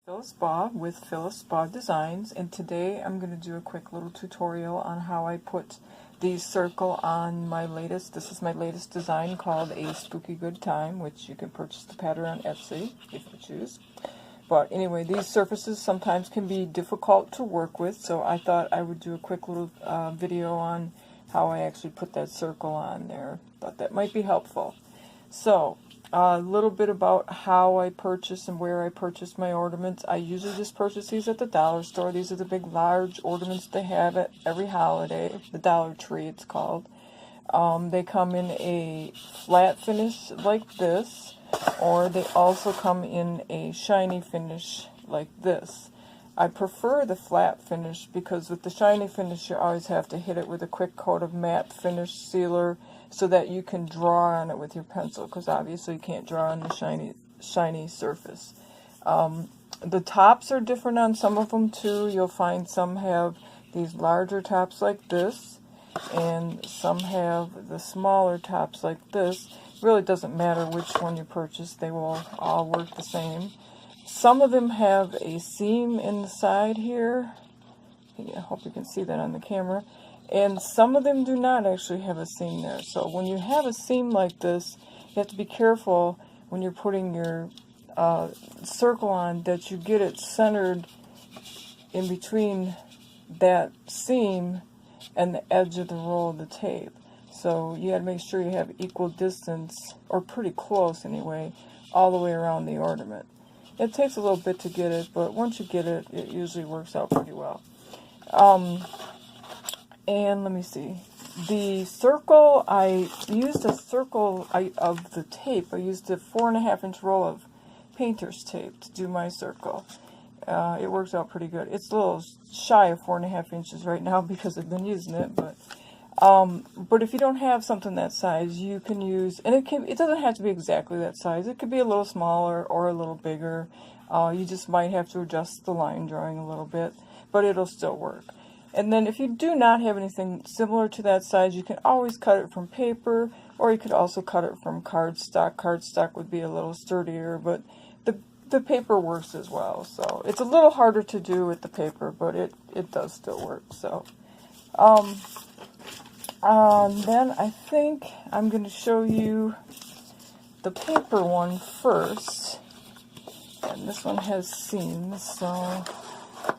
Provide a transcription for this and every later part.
Phyllis Baugh with Phyllis Baugh Designs, and today I'm going to do a quick little tutorial on how I put the circle on my latest, this is my latest design called A Spooky Good Time, which you can purchase the pattern on Etsy if you choose. But anyway, these surfaces sometimes can be difficult to work with, so I thought I would do a quick little video on how I actually put that circle on there. Thought that might be helpful. So, a little bit about how I purchase and where I purchase my ornaments. I usually just purchase these at the dollar store. These are the big, large ornaments they have at every holiday. The Dollar Tree, it's called. They come in a flat finish like this, or they also come in a shiny finish like this. I prefer the flat finish because with the shiny finish you always have to hit it with a quick coat of matte finish sealer so that you can draw on it with your pencil, because obviously you can't draw on the shiny surface. The tops are different on some of them too. You'll find some have these larger tops like this, and some have the smaller tops like this. It really doesn't matter which one you purchase, they will all work the same. Some of them have a seam in the side here. I hope you can see that on the camera. And some of them do not actually have a seam there. So when you have a seam like this, you have to be careful when you're putting your circle on that you get it centered in between that seam and the edge of the roll of the tape. So you got to make sure you have equal distance, or pretty close anyway, all the way around the ornament. It takes a little bit to get it, but once you get it, it usually works out pretty well. And let me see. The circle, I used a circle of the tape. I used a 4.5-inch roll of painter's tape to do my circle. It works out pretty good. It's a little shy of 4.5 inches right now because I've been using it, but if you don't have something that size, you can use, and it doesn't have to be exactly that size. It could be a little smaller or a little bigger. You just might have to adjust the line drawing a little bit, but it'll still work. And then if you do not have anything similar to that size, you can always cut it from paper, or you could also cut it from cardstock. Cardstock would be a little sturdier, but the paper works as well. So it's a little harder to do with the paper, but it does still work. So then I think I'm going to show you the paper one first. And this one has seams. So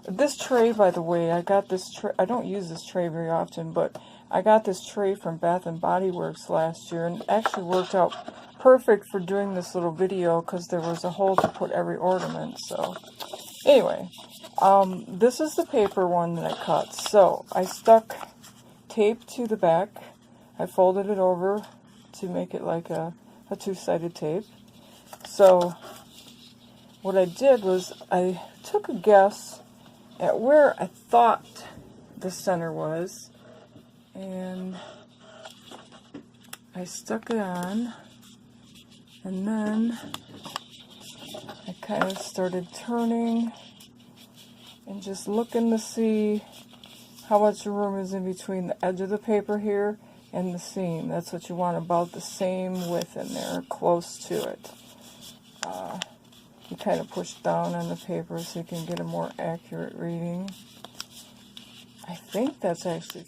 this tray, by the way, I got this tray. I don't use this tray very often, but I got this tray from Bath & Body Works last year, and it actually worked out perfect for doing this little video because there was a hole to put every ornament. So anyway, this is the paper one that I cut. So I stuck tape to the back. I folded it over to make it like a two-sided tape. So what I did was I took a guess at where I thought the center was, and I stuck it on, and then I kind of started turning and just looking to see how much room is in between the edge of the paper here and the seam. That's what you want, about the same width in there, close to it. You kind of push down on the paper so you can get a more accurate reading. I think that's actually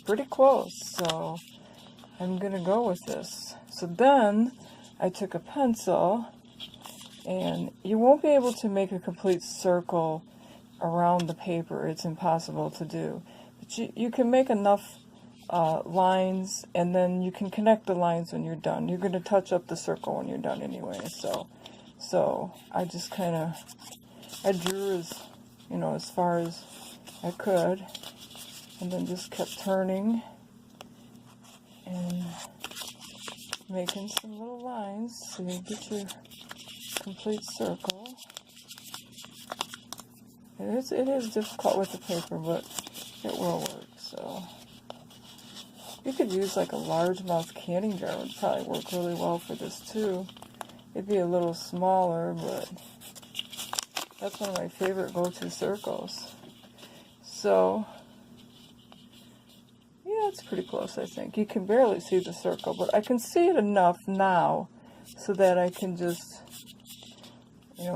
pretty close, so I'm going to go with this. So then I took a pencil, and you won't be able to make a complete circle around the paper. It's impossible to do. But you can make enough lines, and then you can connect the lines when you're done. You're going to touch up the circle when you're done anyway, so I just kind of, I drew as far as I could, and then just kept turning and making some little lines so you get your complete circle. It is difficult with the paper, but it will work. So you could use like a largemouth canning jar. It would probably work really well for this too. It'd be a little smaller, but that's one of my favorite go-to circles. So yeah, it's pretty close, I think. You can barely see the circle, but I can see it enough now so that I can just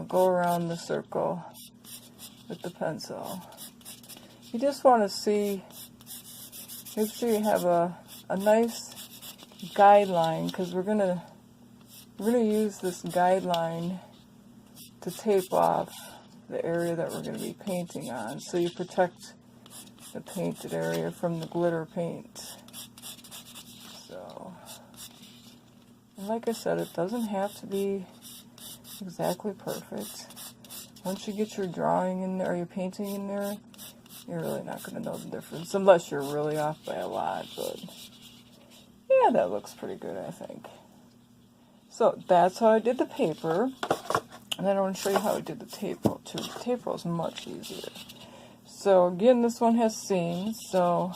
go around the circle with the pencil. You just want to see, make sure you have a nice guideline, because we're gonna use this guideline to tape off the area that we're going to be painting on, so you protect the painted area from the glitter paint. So, and like I said, it doesn't have to be exactly perfect. Once you get your drawing in there, or your painting in there, you're really not going to know the difference, unless you're really off by a lot. But yeah, that looks pretty good, I think. So that's how I did the paper. And then I want to show you how I did the tape roll too. The tape roll is much easier. So again, this one has seams, so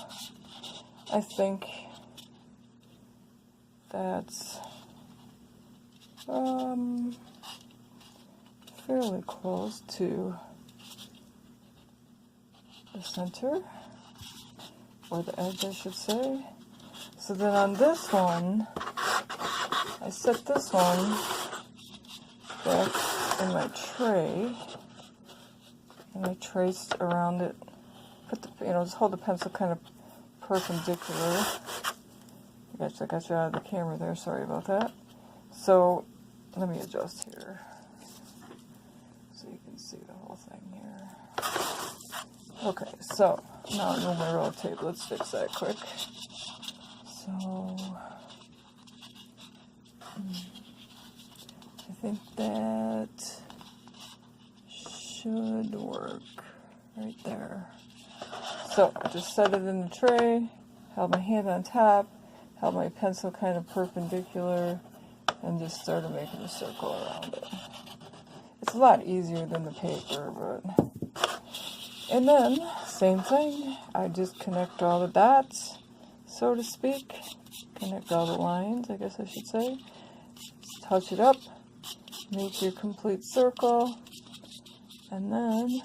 I think that's fairly close to the center, or the edge, I should say. So then on this one, I set this one back in my tray, and I traced around it, put the, just hold the pencil kind of perpendicular. I got you out of the camera there, sorry about that. So let me adjust here so you can see the whole thing here. Okay, so now I know my roll of tape. Let's fix that quick. So I think that should work right there. So I just set it in the tray, held my hand on top, held my pencil kind of perpendicular, and just started making a circle around it. It's a lot easier than the paper, but... And then, same thing, I just connect all the dots, so to speak. Connect all the lines, I guess I should say. Just touch it up, make your complete circle, and then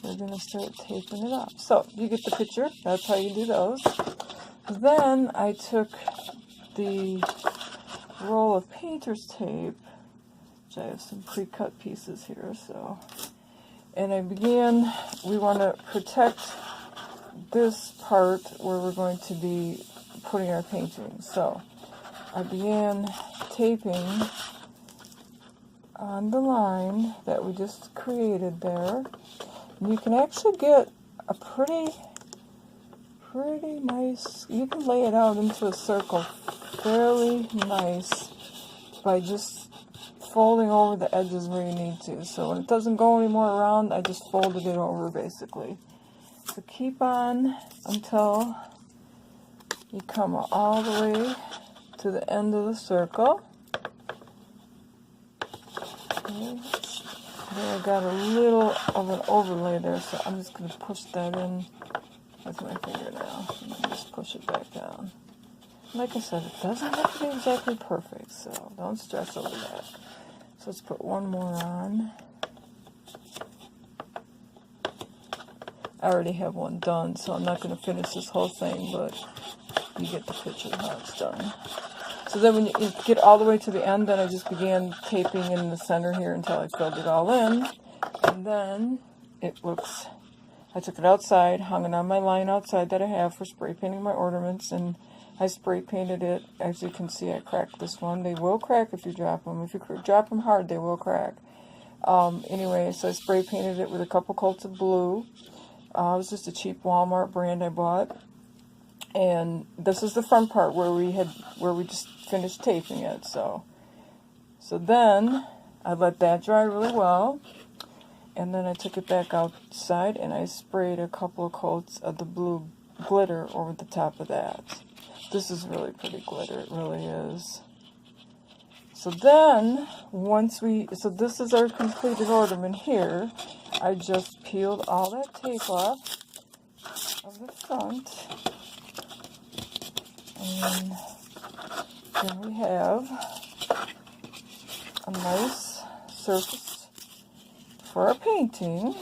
we're going to start taping it up. So, you get the picture, that's how you do those. Then I took the roll of painter's tape, which I have some pre-cut pieces here, so, and I began, we want to protect this part where we're going to be putting our painting. So I began taping on the line that we just created there. And you can actually get a pretty nice, you can lay it out into a circle fairly nice by just folding over the edges where you need to. So when it doesn't go anymore around, I just folded it over basically. So keep on until you come all the way to the end of the circle. Okay. There I got a little of an overlay there, so I'm just going to push that in with my finger now. And just push it back down. Like I said, it doesn't have to be exactly perfect, so don't stress over that. So let's put one more on. I already have one done, so I'm not going to finish this whole thing, but you get the picture of how it's done. So then when you get all the way to the end, then I just began taping in the center here until I filled it all in. And then it looks, I took it outside, hung it on my line outside that I have for spray painting my ornaments, and I spray painted it. As you can see, I cracked this one. They will crack if you drop them. If you drop them hard, they will crack. Anyway, so I spray painted it with a couple coats of blue. It was just a cheap Walmart brand I bought. And this is the front part where we just finished taping it. So then I let that dry really well, and then I took it back outside and I sprayed a couple of coats of the blue glitter over the top of that. This is really pretty glitter, it really is. So then so this is our completed ornament here. I just peeled all that tape off of the front. And then we have a nice surface for our painting.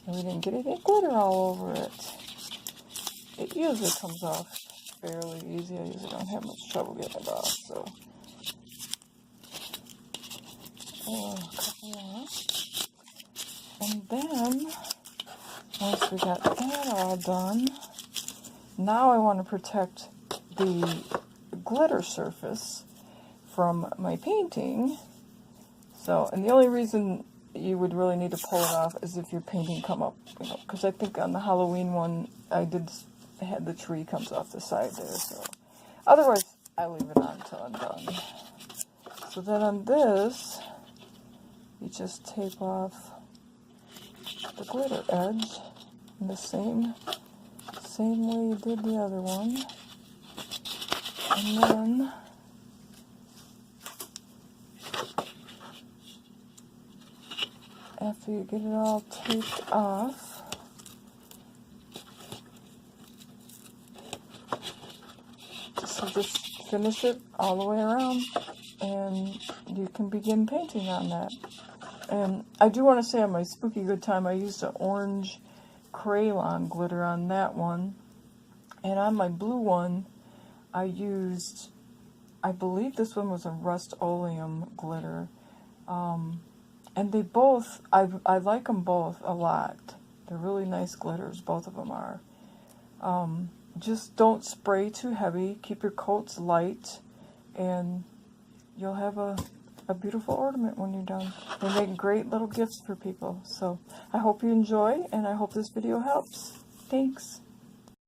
And we didn't get any glitter all over it. It usually comes off fairly easy. I usually don't have much trouble getting it off. So, a Yeah. And then, once we got that all done, now I want to protect the glitter surface from my painting. So, and the only reason you would really need to pull it off is if your painting come up, you know, because I think on the Halloween one, I had the tree comes off the side there, so. Otherwise, I leave it on until I'm done. So then on this, you just tape off the glitter edge in the same way you did the other one. And then after you get it all taped off, so just finish it all the way around and you can begin painting on that. And I do want to say on my Spooky Good Time, I used an orange crayon glitter on that one. And on my blue one, I used, I believe this one was a Rust-Oleum glitter. And they both, I like them both a lot. They're really nice glitters, both of them are. Just don't spray too heavy. Keep your coats light, and you'll have a beautiful ornament when you're done. They make great little gifts for people. So I hope you enjoy, and I hope this video helps. Thanks.